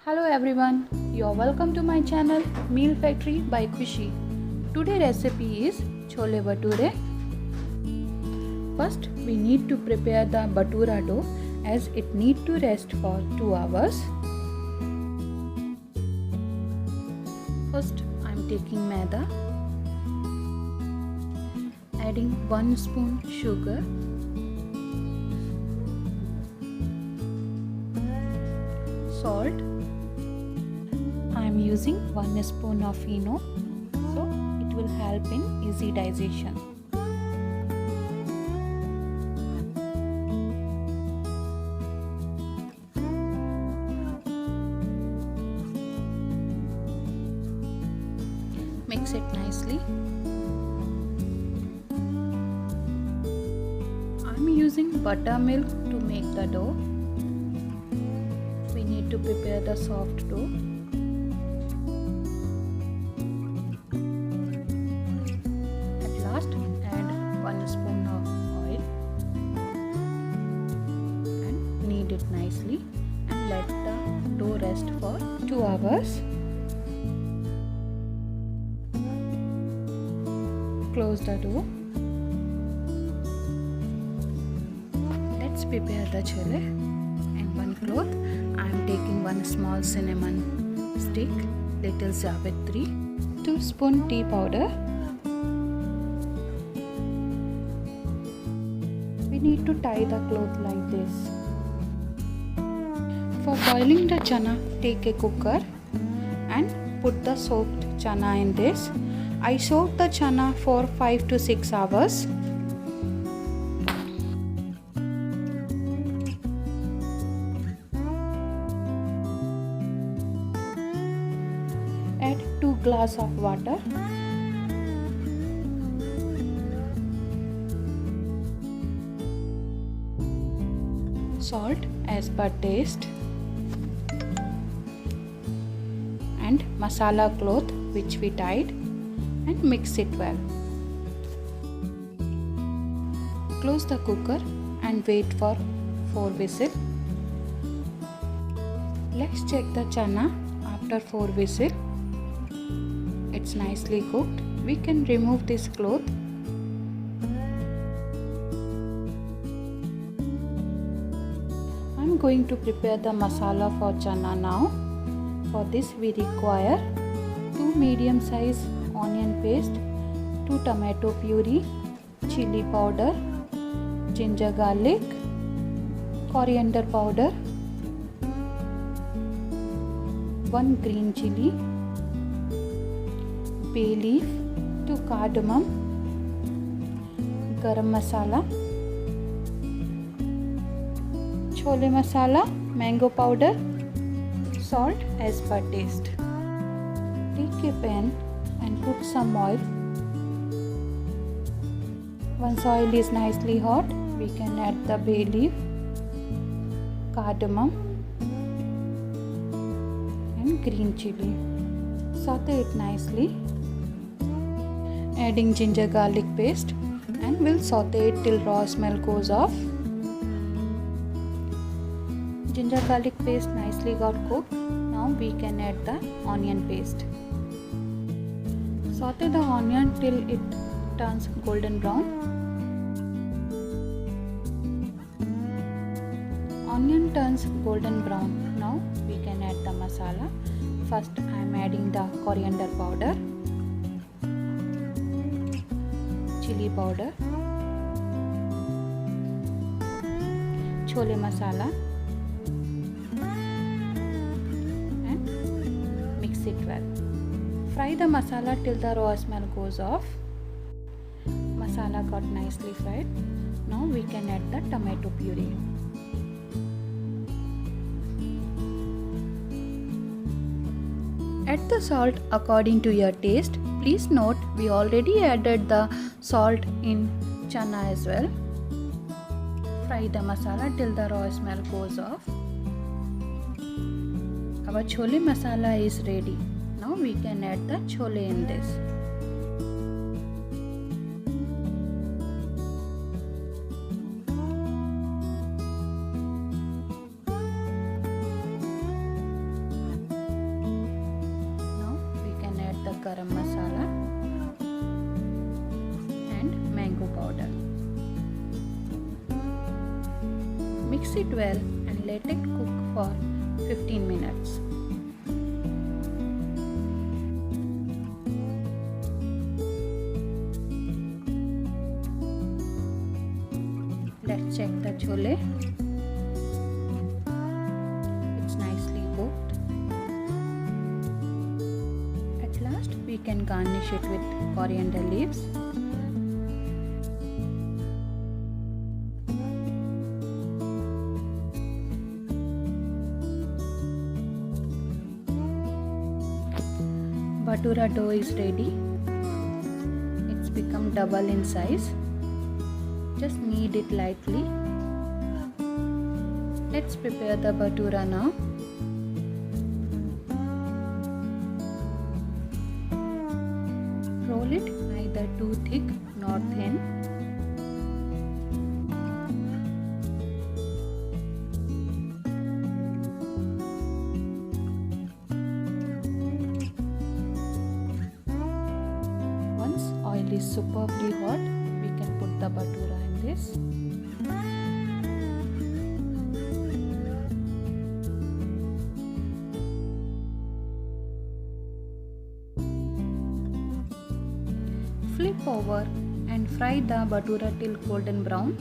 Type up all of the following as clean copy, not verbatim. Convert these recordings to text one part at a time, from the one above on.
Hello everyone, you're welcome to my channel Meal Factory by Khushi. Today recipe is chole bhature. First we need to prepare the bhatura dough as it need to rest for 2 hours. First I am taking maida, adding 1 spoon sugar, salt. I am using 1 spoon of ENO, so it will help in easy digestion. Mix it nicely. I am using buttermilk to make the dough. We need to prepare the soft dough. At last, add 1 spoon of oil and knead it nicely and let the dough rest for 2 hours. Close the dough. Let's prepare the chole. In one cloth, I am taking 1 small cinnamon stick, little Zavitri, 2 spoon tea powder. We need to tie the cloth like this. For boiling the chana, take a cooker and put the soaked chana in this. I soaked the chana for 5 to 6 hours. Add 2 glasses of water. Salt as per taste. And masala cloth which we tied, and mix it well. Close the cooker and wait for 4 whistles. Let's check the chana after 4 whistles. It's nicely cooked. We can remove this cloth. I'm going to prepare the masala for chana now. For this we require 2 medium size onion paste, 2 tomato puree, chili powder, ginger garlic, coriander powder, 1 green chili, bay leaf, 2 cardamom, garam masala, chole masala, mango powder, salt as per taste. Take a pan and put some oil. Once oil is nicely hot, we can add the bay leaf, cardamom and green chili. Saute it nicely. Adding ginger garlic paste, and we'll saute it till raw smell goes off. Ginger garlic paste nicely got cooked. Now we can add the onion paste. Saute the onion till it turns golden brown. Onion turns golden brown. Now we can add the masala. First I am adding the coriander powder, chili powder, chole masala, and mix it well. Fry the masala till the raw smell goes off. Masala got nicely fried. Now we can add the tomato puree. Add the salt according to your taste. Please note we already added the salt in chana as well. Fry the masala till the raw smell goes off. Our chole masala is ready. Now we can add the chole in this. garam masala and mango powder. Mix it well and let it cook for 15 minutes. Let's check the chole. It's nicely cooked. At last, we can garnish it with coriander leaves. Bhatura dough is ready. It's become double in size. Just knead it lightly. Let's prepare the bhatura now. Roll it neither too thick nor thin. Once oil is superbly hot, we can put the bhatura in this. Flip over and fry the bhatura till golden brown.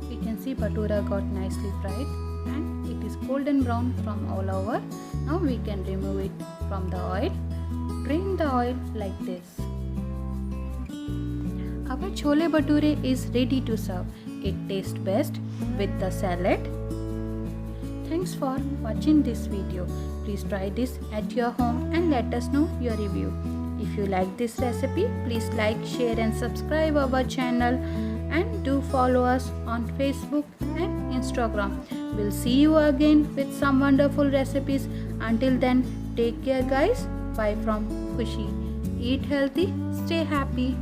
We can see bhatura got nicely fried and it is golden brown from all over. Now we can remove it from the oil. Drain the oil like this. Our chole bhature is ready to serve. It tastes best with the salad. Thanks for watching this video. Please try this at your home and let us know your review. If you like this recipe, please like, share and subscribe our channel, and do follow us on Facebook and Instagram. We'll see you again with some wonderful recipes. Until then, take care guys. Bye from Khushi. Eat healthy, stay happy.